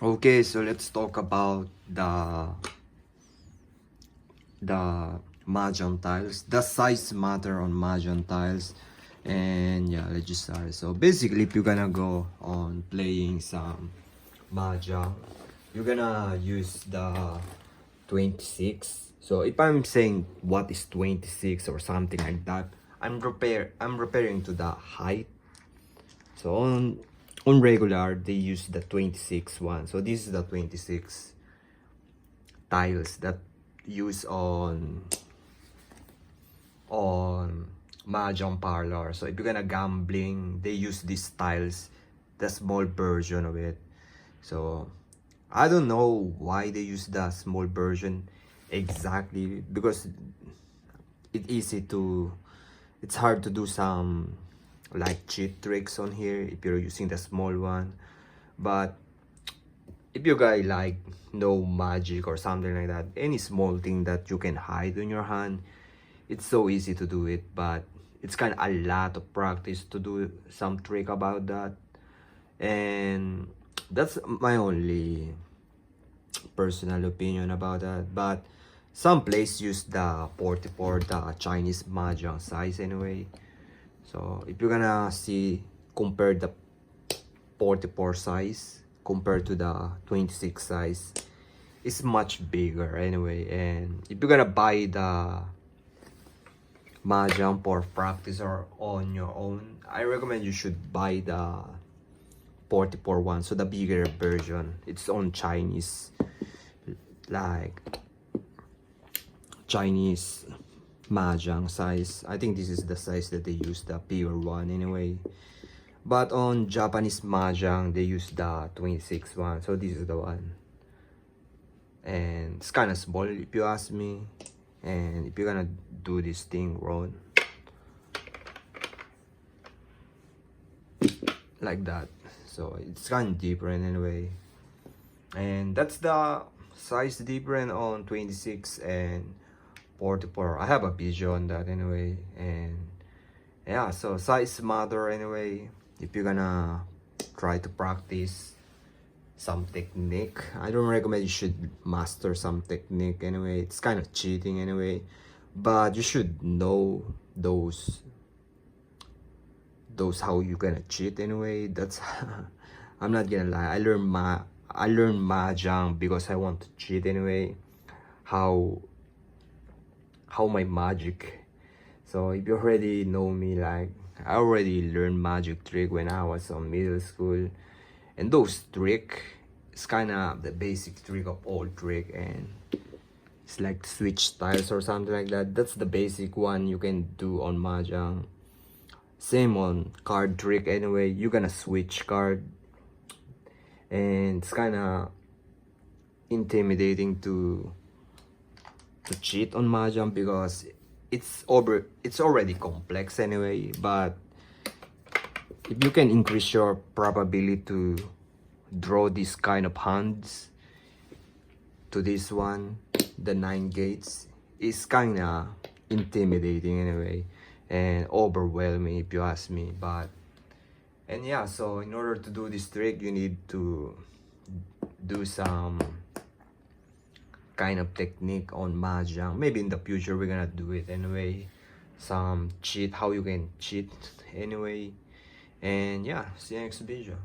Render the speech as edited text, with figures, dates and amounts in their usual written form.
Okay, so let's talk about the Mahjong tiles. The size matter on Mahjong tiles. And yeah, let's just start. So basically, if you're gonna go on playing some Mahjong, you're gonna use the 26. So if I'm saying what is 26 or something like that, I'm referring to the height. So on regular they use the 26 one. So this is the 26 tiles that use on Mahjong parlor. So if you're gonna gambling, they use these tiles, the small version of it. So I don't know why they use the small version exactly, because it's hard to do some like cheat tricks on here if you're using the small one. But if you guys like know magic or something like that, any small thing that you can hide in your hand, it's so easy to do it. But it's kind of a lot of practice to do some trick about that. And that's my only personal opinion about that. But some place use the 44, the Chinese Mahjong size anyway. So if you're gonna see, compare the 44 size compared to the 26 size, it's much bigger anyway. And if you're gonna buy the Mahjong for practice or on your own, I recommend you should buy the 44 one, so the bigger version. It's on Chinese, like Chinese Mahjong size. I think this is the size that they use, the bigger one anyway. But on Japanese Mahjong, they use the 26 one. So this is the one. And it's kind of small if you ask me. And if you're gonna do this thing wrong, like that. So it's kind of different anyway. And that's the size different on 26 and 44. I have a video on that anyway. And yeah, so size matter anyway. If you're gonna try to practice some technique, I don't recommend you should master some technique anyway. It's kind of cheating anyway, but you should know those how you gonna cheat anyway. That's I'm not gonna lie, I learned Mahjong because I want to cheat anyway. How my magic. So if you already know me, like I already learned magic trick when I was on middle school, and those trick is kind of the basic trick of all trick, and it's like switch tiles or something like that. That's the basic one you can do on Mahjong. Same on card trick anyway, you're gonna switch card, and it's kind of intimidating to cheat on Mahjong because it's already complex anyway. But if you can increase your probability to draw this kind of hands to this one, the 9 gates, is kind of intimidating anyway and overwhelming if you ask me. But and yeah, so in order to do this trick, you need to do some kind of technique on Mahjong. Maybe in the future we're gonna do it anyway, some cheat, how you can cheat anyway. And yeah, see you next video.